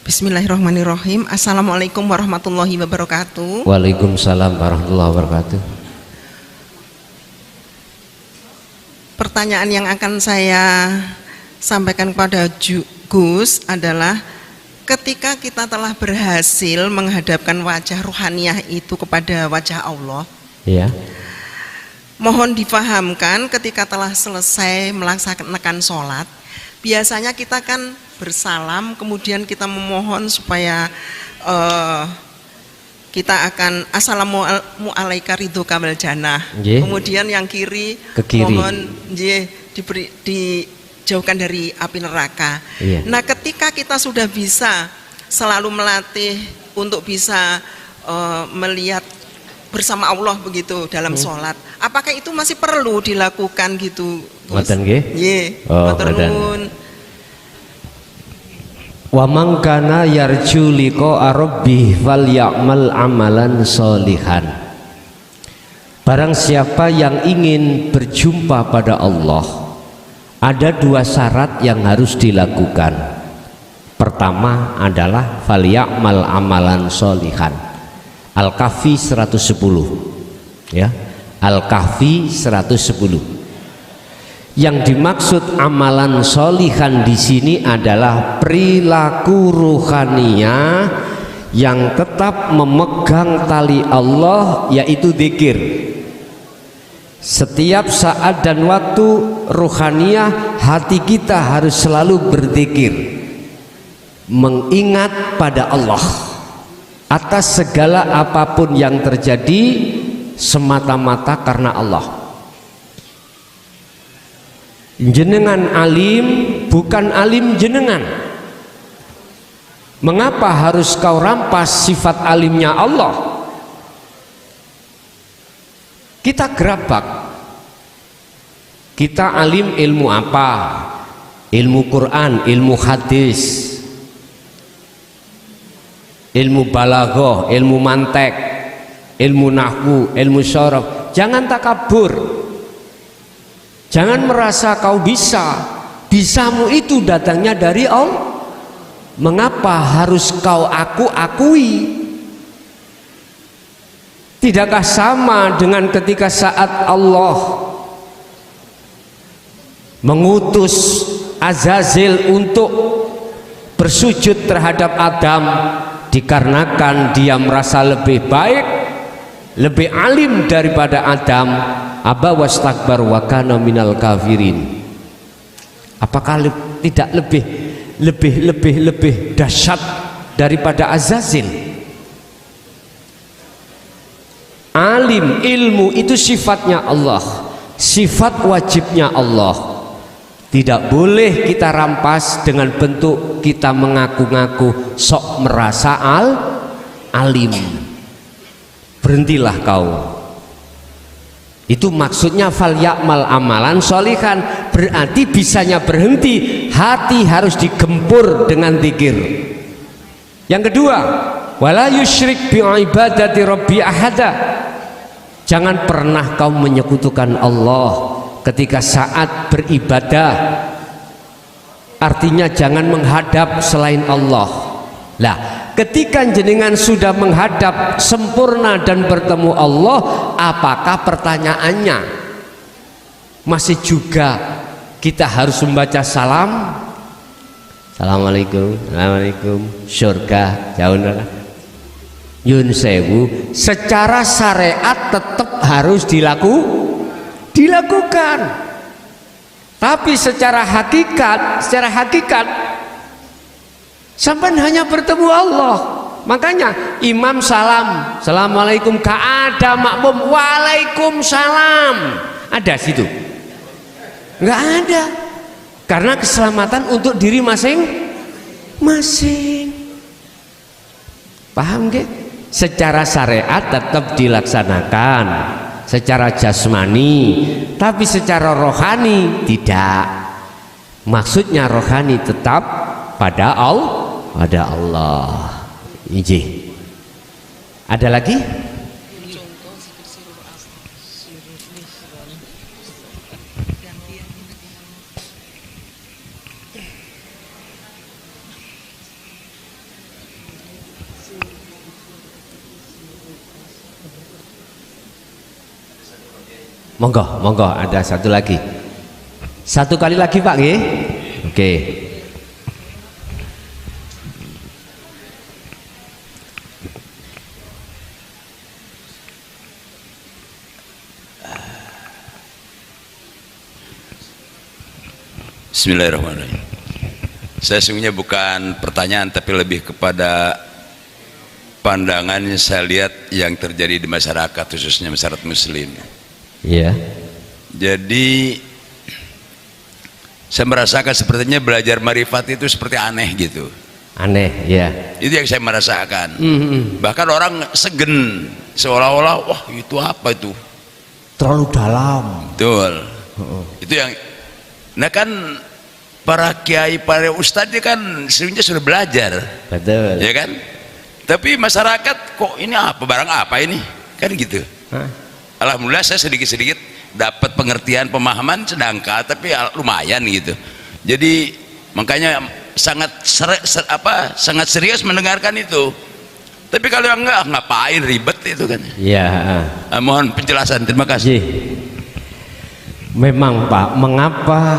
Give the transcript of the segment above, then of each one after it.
Bismillahirrahmanirrahim. Assalamualaikum warahmatullahi wabarakatuh. Waalaikumsalam warahmatullahi wabarakatuh. Pertanyaan yang akan saya sampaikan kepada Gus adalah ketika kita telah berhasil menghadapkan wajah ruhaniyah itu kepada wajah Allah, Ya. mohon difahamkan ketika telah selesai melaksanakan sholat, biasanya kita kan bersalam, kemudian kita memohon supaya kita akan assalamualaikum ridhoka wal jannah. Kemudian yang kiri, ke kiri, mohon dijauhkan dari api neraka. Nah, ketika kita sudah bisa selalu melatih untuk bisa melihat bersama Allah begitu dalam sholat, apakah itu masih perlu dilakukan gitu, Gus? Matur nuwun. Wa man kana yarju liqa'a rabbih falyamal amalan sholihan. Barang siapa yang ingin berjumpa pada Allah, ada dua syarat yang harus dilakukan. Pertama adalah falyamal amalan sholihan. Al-Kahfi 110. Ya. Al-Kahfi 110. Yang dimaksud amalan sholihan di sini adalah perilaku ruhaniyah yang tetap memegang tali Allah, yaitu dzikir. Setiap saat dan waktu ruhaniyah hati kita harus selalu berzikir, mengingat pada Allah atas segala apapun yang terjadi, semata-mata karena Allah. Jenengan alim, bukan alim jenengan. Mengapa harus kau rampas sifat alimnya Allah? Kita gerabak. Kita alim ilmu apa? Ilmu Quran, ilmu hadis, ilmu balaghah, ilmu mantek, ilmu nahwu, ilmu syaraf. Jangan takabur. Jangan merasa kau bisa. Bisamu itu datangnya dari Allah. Mengapa harus kau akui? Tidakkah sama dengan ketika saat Allah mengutus Azazil untuk bersujud terhadap Adam, dikarenakan dia merasa lebih baik, lebih alim daripada Adam, aba wastakbar wa kana minal kafirin. Apakah tidak lebih dahsyat daripada Azazil? Alim, ilmu itu sifatnya Allah, sifat wajibnya Allah. Tidak boleh kita rampas dengan bentuk kita mengaku-ngaku sok merasa alim. Berhentilah kau. Itu maksudnya falyamal amalan sholihan, berarti bisanya berhenti, hati harus digempur dengan zikir. Yang kedua, wala yusyrik bi ibadati rabbi ahada. Jangan pernah kau menyekutukan Allah ketika saat beribadah. Artinya jangan menghadap selain Allah. Lah, ketika jenengan sudah menghadap sempurna dan bertemu Allah, apakah pertanyaannya masih juga kita harus membaca salam? Assalamualaikum, assalamualaikum, surga jauh yun sewu. Secara syariat tetap harus dilakukan, tapi secara hakikat sampai hanya bertemu Allah. Makanya imam salam, assalamualaikum, gak ada makmum waalaikumsalam, ada situ? Nggak ada, karena keselamatan untuk diri masing-masing. Paham gak? Secara syariat tetap dilaksanakan secara jasmani, tapi secara rohani tidak. Maksudnya rohani tetap pada Allah. Iji. Ada lagi? Monggo, monggo, ada satu lagi. Satu kali lagi Pak nggih. Oke. Bismillahirrahmanirrahim. Saya sungguhnya bukan pertanyaan tapi lebih kepada pandangan yang saya lihat yang terjadi di masyarakat, khususnya masyarakat muslim. Iya. Jadi saya merasakan sepertinya belajar marifat itu seperti aneh gitu. Aneh, ya. Itu yang saya merasakan. Bahkan orang segen, seolah-olah wah itu apa itu? Terlalu dalam. Betul. Itu yang. Nah kan para kiai, para ustadz kan sebenarnya sudah belajar. Betul. Ya kan? Tapi masyarakat kok ini apa, barang apa ini? Kan gitu. Alhamdulillah saya sedikit-sedikit dapat pengertian, pemahaman sedangkan tapi lumayan gitu. Jadi makanya sangat sangat serius mendengarkan itu. Tapi kalau yang enggak, ngapain ribet itu kan? Iya. Mohon penjelasan, terima kasih. Memang Pak, mengapa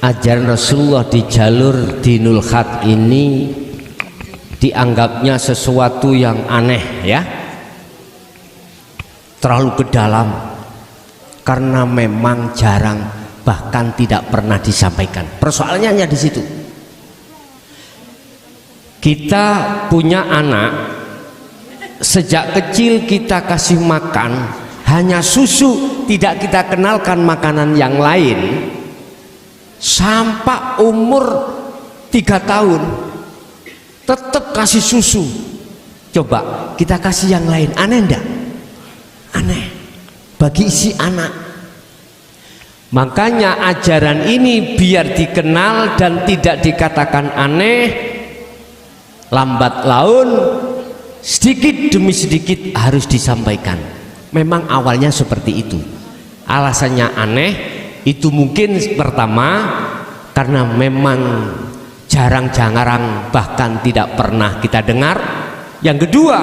ajaran Rasulullah di jalur dinul khat ini dianggapnya sesuatu yang aneh ya, terlalu ke dalam, karena memang jarang bahkan tidak pernah disampaikan. Persoalannya hanya di situ. Kita punya anak, sejak kecil kita kasih makan hanya susu, tidak kita kenalkan makanan yang lain, sampai umur 3 tahun tetap kasih susu. Coba kita kasih yang lain, aneh enggak? Aneh bagi si anak. Makanya ajaran ini biar dikenal dan tidak dikatakan aneh, lambat laun sedikit demi sedikit harus disampaikan. Memang awalnya seperti itu. Alasannya aneh itu mungkin pertama karena memang jarang-jarang bahkan tidak pernah kita dengar. Yang kedua,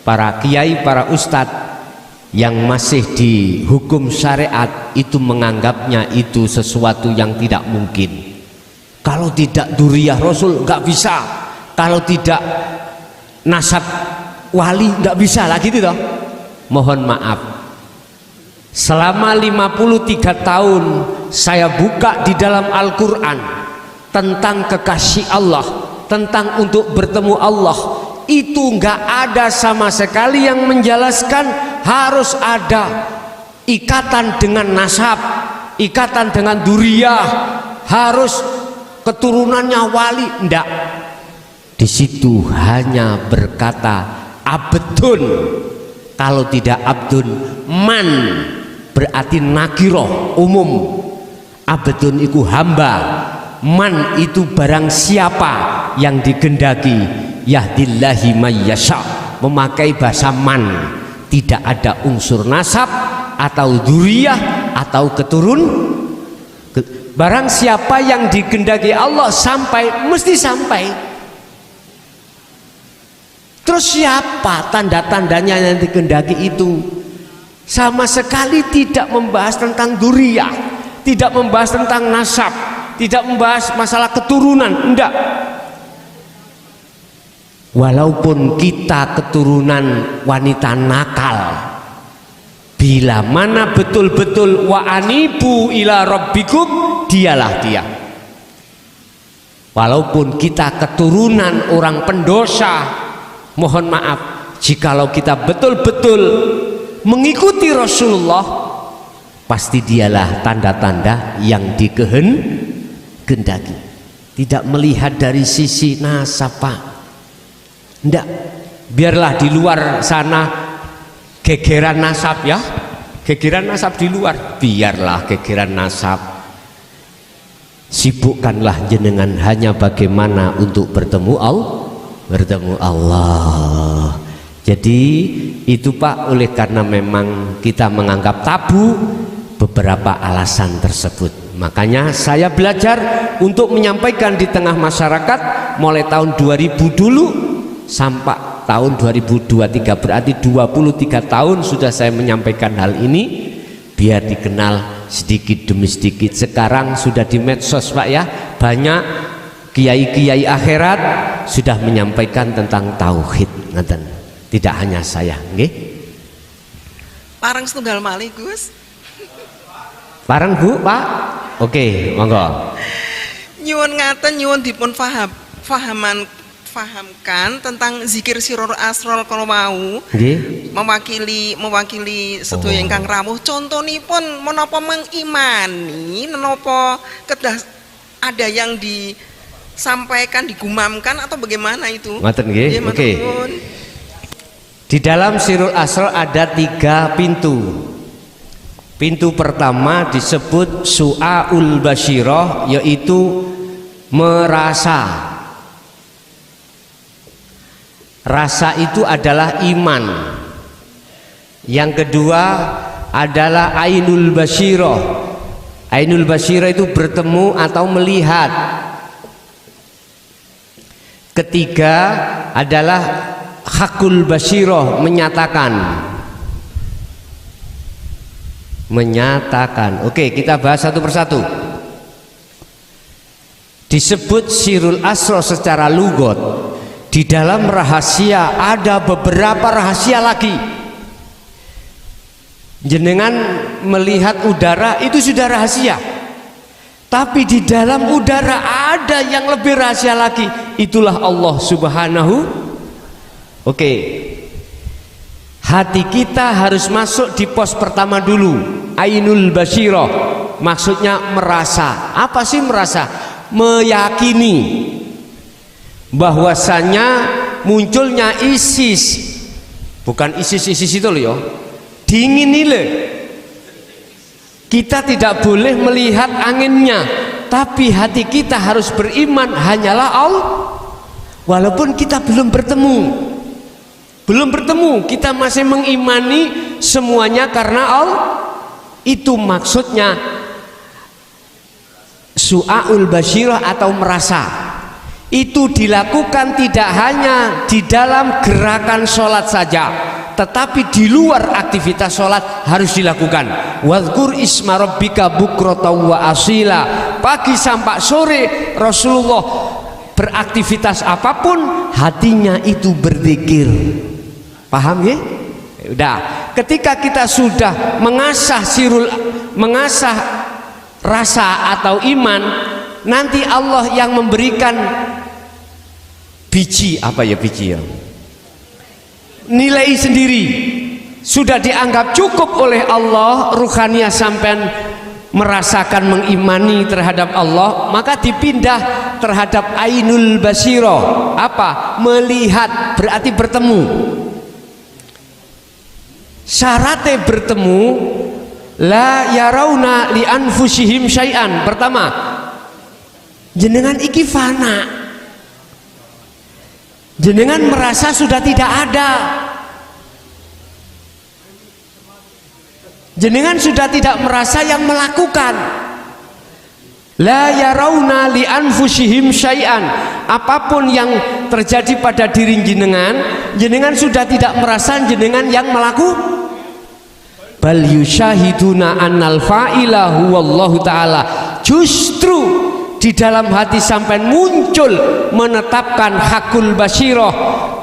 para kiai, para ustadz yang masih dihukum syariat itu menganggapnya itu sesuatu yang tidak mungkin. Kalau tidak duriyah Rasul nggak bisa, kalau tidak nasab wali nggak bisa lah gitu toh. Mohon maaf, selama 53 tahun saya buka di dalam Al-Quran tentang kekasih Allah, tentang untuk bertemu Allah, itu nggak ada sama sekali yang menjelaskan harus ada ikatan dengan nasab, ikatan dengan duriyah, harus keturunannya wali, enggak. Di situ hanya berkata abdun. Kalau tidak abdun, man berarti nakiroh, umum. Abdun itu hamba, man itu barang siapa yang digendaki. Yahdillahi mayyasha, memakai bahasa man, tidak ada unsur nasab atau duriyah atau barang siapa yang digendaki Allah sampai, mesti sampai. Terus siapa tanda-tandanya yang dikehendaki itu? Sama sekali tidak membahas tentang duriyah, tidak membahas tentang nasab, tidak membahas masalah keturunan, enggak. Walaupun kita keturunan wanita nakal, bila mana betul-betul wa anibu ila rabbikum, dialah dia. Walaupun kita keturunan orang pendosa, mohon maaf, jikalau kita betul-betul mengikuti Rasulullah, pasti dialah tanda-tanda yang dikehendaki. Tidak melihat dari sisi nasab, Pak. Enggak, biarlah di luar sana gegeran nasab ya, gegeran nasab di luar, biarlah gegeran nasab. Sibukkanlah jenengan hanya bagaimana untuk bertemu Allah. Jadi itu Pak, oleh karena memang kita menganggap tabu beberapa alasan tersebut. Makanya saya belajar untuk menyampaikan di tengah masyarakat mulai tahun 2000 dulu sampai tahun 2023, berarti 23 tahun sudah saya menyampaikan hal ini. biar dikenal sedikit demi sedikit. Sekarang sudah di medsos Pak ya, banyak kiai-kiai akhirat sudah menyampaikan tentang tauhid, ngeten. Tidak hanya saya, nggih. Parang setunggal malih Gus. Parang Bu, Pak. Oke, monggo. Nyuwun ngaten, nyuwun dipun fahamkan tentang zikir sirrul asror kalau mau. Nggih. Mewakili sedaya ingkang rawuh. Contonipun menapa mengimani, menapa kedah ada yang disampaikan, digumamkan atau bagaimana itu? Ngoten nggih. Oke. Di dalam sirrul asror ada 3 pintu. Pintu pertama disebut su'aul basyirah, yaitu merasa. Rasa itu adalah iman. Yang kedua adalah ainul basyirah. Ainul basyirah itu bertemu atau melihat. Ketiga adalah hakul basyirah, menyatakan. Oke, kita bahas satu persatu. Disebut sirrul asrar secara lugot. Di dalam rahasia ada beberapa rahasia lagi. Jenengan melihat udara itu sudah rahasia. Tapi di dalam udara ada yang lebih rahasia lagi. Itulah Allah Subhanahu. Oke. Hati kita harus masuk di pos pertama dulu. Ainul basyirah, maksudnya merasa. Apa sih merasa? Meyakini bahwasanya munculnya ISIS, bukan ISIS itu loh ya, dingin ini. Kita tidak boleh melihat anginnya, tapi hati kita harus beriman hanyalah Allah. Walaupun kita belum bertemu, kita masih mengimani semuanya karena Allah. Itu maksudnya su'aul basyirah atau merasa. Itu dilakukan tidak hanya di dalam gerakan sholat saja, tetapi di luar aktivitas sholat harus dilakukan. Wadhkur isma rabbika bukratan wa asila. Pagi sampai sore Rasulullah beraktivitas apapun, hatinya itu berzikir. Paham ya? Udah. Ketika kita sudah mengasah rasa atau iman, nanti Allah yang memberikan biji, apa ya biji ya? Nilai sendiri. Sudah dianggap cukup oleh Allah, ruhaniyah sampean merasakan mengimani terhadap Allah, maka dipindah terhadap ainul basyirah. Apa? Melihat, berarti bertemu. Syaratnya bertemu, la yarawna li anfusihim syai'an. Pertama, jenengan iki fana, jenengan merasa sudah tidak ada, jenengan sudah tidak merasa yang melakukan. La yarawna li anfusihim syai'an. Apapun yang terjadi pada diri jenengan sudah tidak merasa jenengan yang melakukan. Bal yusyahiduna annal fa'ila huwallahu ta'ala. Justru di dalam hati sampai muncul menetapkan hakul basyirah,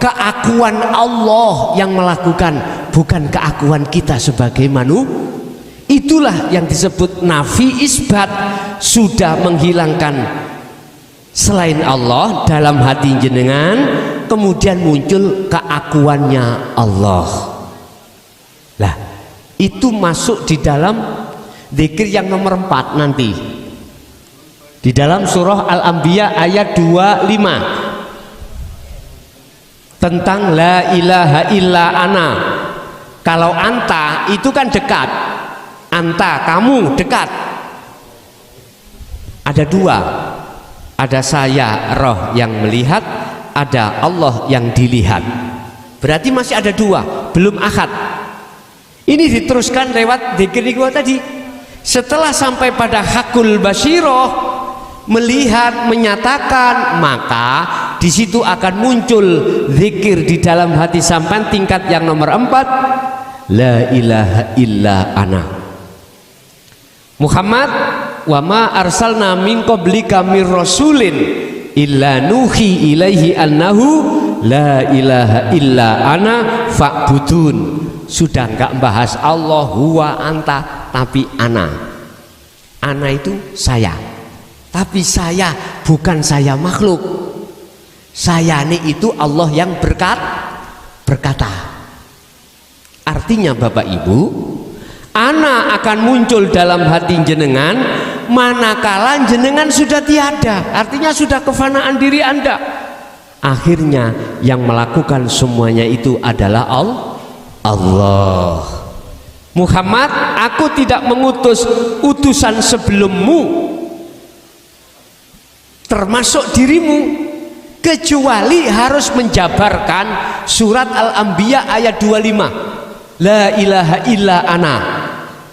keakuan Allah yang melakukan, bukan keakuan kita sebagai manusia. Itulah yang disebut nafi isbat, sudah menghilangkan selain Allah dalam hati jenengan, kemudian muncul keakuannya Allah. Lah, itu masuk di dalam zikir yang nomor 4 nanti di dalam surah Al-Anbiya ayat 25 tentang la ilaha illa ana. Kalau anta itu kan dekat, anta kamu dekat. Ada 2, ada saya roh yang melihat, ada Allah yang dilihat. Berarti masih ada 2, belum ahad. Ini diteruskan lewat dzikir tadi. Setelah sampai pada hakul basyirah, melihat, menyatakan, maka di situ akan muncul zikir di dalam hati sampai tingkat yang nomor 4, la ilaha illa ana. Muhammad, wa ma arsalna min qablika mir rasulin illa nuhi ilaihi annahu la ilaha illa ana fa'budun. Sudah enggak bahas Allah huwa anta, tapi ana. Ana itu saya. Tapi saya bukan saya makhluk. Saya ini itu Allah yang berkata. Artinya Bapak Ibu, ana akan muncul dalam hati jenengan manakala jenengan sudah tiada. Artinya sudah kefanaan diri Anda. Akhirnya yang melakukan semuanya itu adalah Allah. Muhammad, aku tidak mengutus utusan sebelummu termasuk dirimu, kecuali harus menjabarkan surat Al-Anbiya ayat 25, la ilaha illa ana.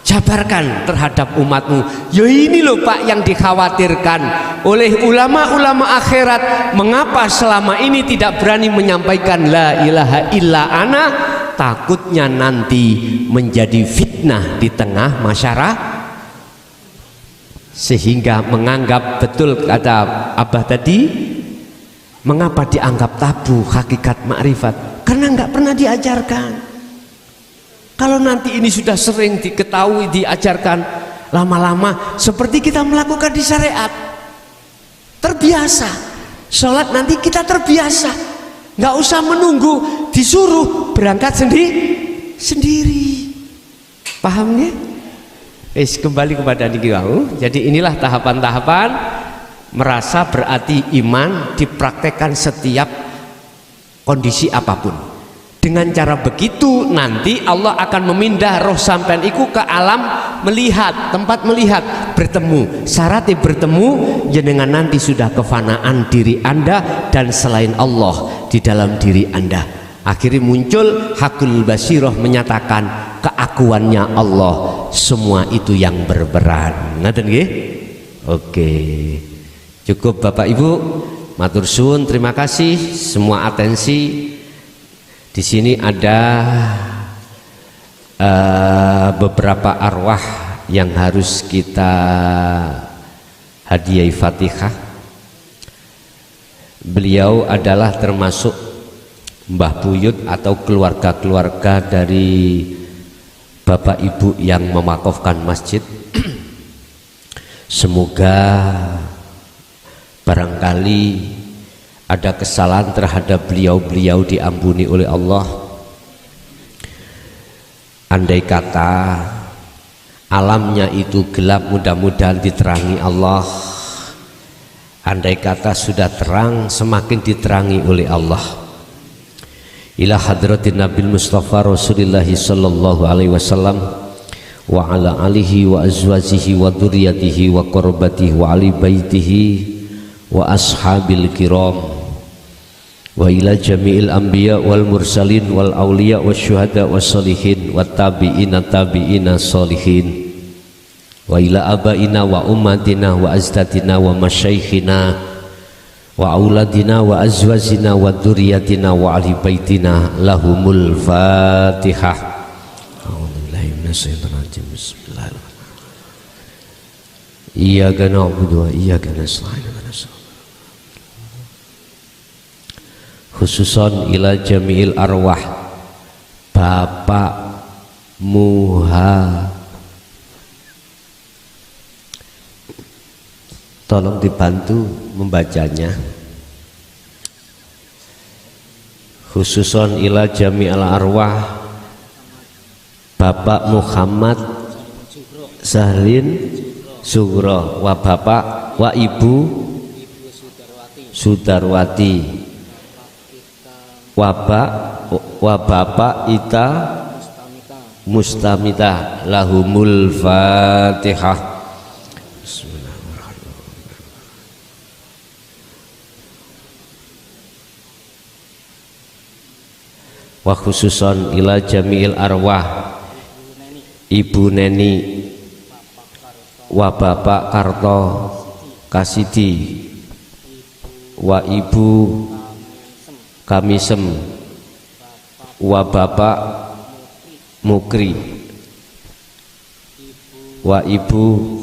Jabarkan terhadap umatmu. Ya ini loh Pak yang dikhawatirkan oleh ulama-ulama akhirat. Mengapa selama ini tidak berani menyampaikan la ilaha illa ana? Takutnya nanti menjadi fitnah di tengah masyarakat, sehingga menganggap, betul kata Abah tadi, mengapa dianggap tabu hakikat makrifat? Karena nggak pernah diajarkan. Kalau nanti ini sudah sering diketahui, diajarkan, lama-lama seperti kita melakukan di syariat, terbiasa. Sholat nanti kita terbiasa, nggak usah menunggu, disuruh berangkat sendiri. Paham ya? Kembali kepada niki wau. Jadi inilah tahapan-tahapan merasa berarti iman dipraktekkan setiap kondisi apapun. Dengan cara begitu nanti Allah akan memindah roh sampean iku ke alam melihat, tempat melihat, bertemu. Syaratnya bertemu jenengan nanti sudah kefanaan diri Anda dan selain Allah di dalam diri Anda. Akhirnya muncul Hakul Basiroh menyatakan keakuannya Allah, semua itu yang berperan. Ngaten nggih? Oke. Cukup Bapak Ibu, matur suwun, terima kasih semua atensi. Di sini ada beberapa arwah yang harus kita hadiahi Fatihah. Beliau adalah termasuk Mbah Buyut atau keluarga-keluarga dari Bapak Ibu yang memakofkan masjid. Semoga barangkali ada kesalahan terhadap beliau-beliau diampuni oleh Allah. Andai kata alamnya itu gelap, mudah-mudahan diterangi Allah. Andai kata sudah terang, semakin diterangi oleh Allah. Ila hadratin Nabil Mustafa Rasulullah sallallahu alaihi wasallam wa ala alihi wa azwajihi wa dzurriyyatihi wa qurabatihi wa ali baitihi wa ashabil kiram wa ila jami'il anbiya wal mursalin wal awliya wa syuhada wa salihin wa tabi'ina salihin wa ila abaina wa ummatina wa azdadina wa masyaikhina wa auladina wa azwajina wa dzurriyyatina wa ahli baitina lahumul Fatihah. A'udzubillahi minasyaitonir rajim. Bismillahirrahmanirrahim. Iyyaka na'budu wa iyyaka nasta'in. Khususon ila jami'il arwah Bapak Muha, tolong dibantu membacanya. Khususon ila jami'il arwah Bapak Muhammad Zahlin Sugro wa Bapak wa Ibu Sudarwati wa Bapak Ita Mustamita lahumul Fatihah. Wa khususon ila jami'il arwah Ibu Neni wa Bapak Karto Kasidi wa Ibu Kamisem wa Bapak Mukri wa Ibu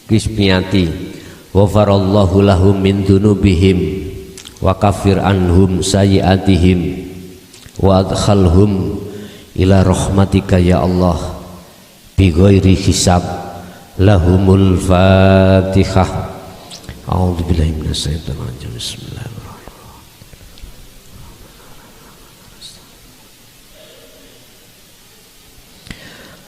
Kismiati, ghafarallahu lahum min dunubihim wa kafir anhum sayyiatihim wa adkhalhum ila rahmatika ya Allah bi ghairi hisab. Lahumul Fatihah. A'udzubillahi minasyaitonir rajim. Bismillahirrahmanirrahim.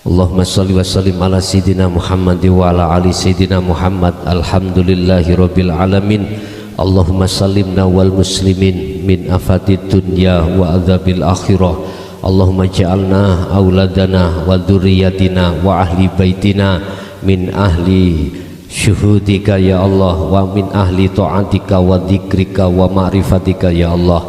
Allahumma shalli wa sallim ala sayyidina Muhammad wa ala ali sayyidina Muhammad. Alhamdulillahi rabbil alamin. Allahumma sallimna wal muslimin min afatid dunya wa adzabil akhirah. Allahumma ja'alna auladana wa dzurriyyatina wa ahli baitina min ahli syuhudika ya Allah wa min ahli ta'atika wa dzikrika wa ma'rifatika ya Allah.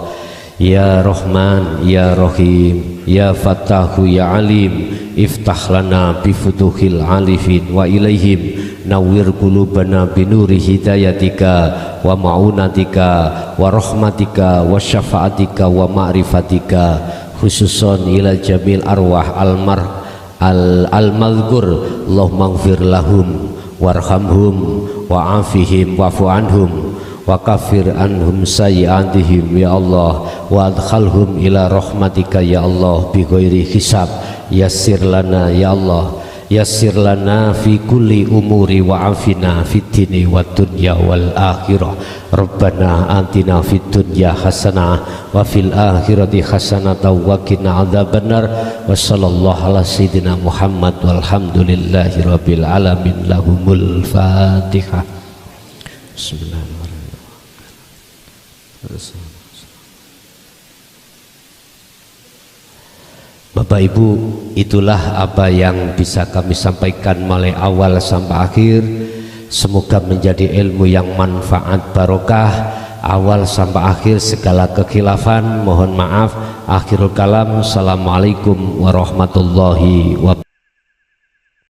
Ya Rahman ya Rahim ya Fattahu ya Alim, iftah lana bi futuhil alifin wa ilaihim, nawwir qulubana bi nuri hidayatika wa ma'unatika wa rahmatika wa syafaatika wa ma'rifatika, khususon ila jamil arwah al-madhkur. Allahumma ighfir lahum warhamhum wa'afihim wa'fu anhum wa kafir anhum sayyi'atihim ya Allah, wa adkhalhum ila rahmatika ya Allah bi ghairi hisab. Yassir lana ya Allah, yassir lana fi kulli umuri wa afina fid dini wad dunya wal akhirah. Rabbana atina fid dunya hasanah wa fil akhirati hasanah wa qina adzabannar. Wa sallallahu ala sayyidina Muhammad walhamdulillahi rabbil alamin. Lahumul Fatihah. Bismillahirrahmanirrahim. Bapak Ibu, itulah apa yang bisa kami sampaikan mulai awal sampai akhir. Semoga menjadi ilmu yang manfaat barokah awal sampai akhir. Segala kekhilafan mohon maaf. Akhirul kalam. Assalamualaikum warahmatullahi wabarakatuh.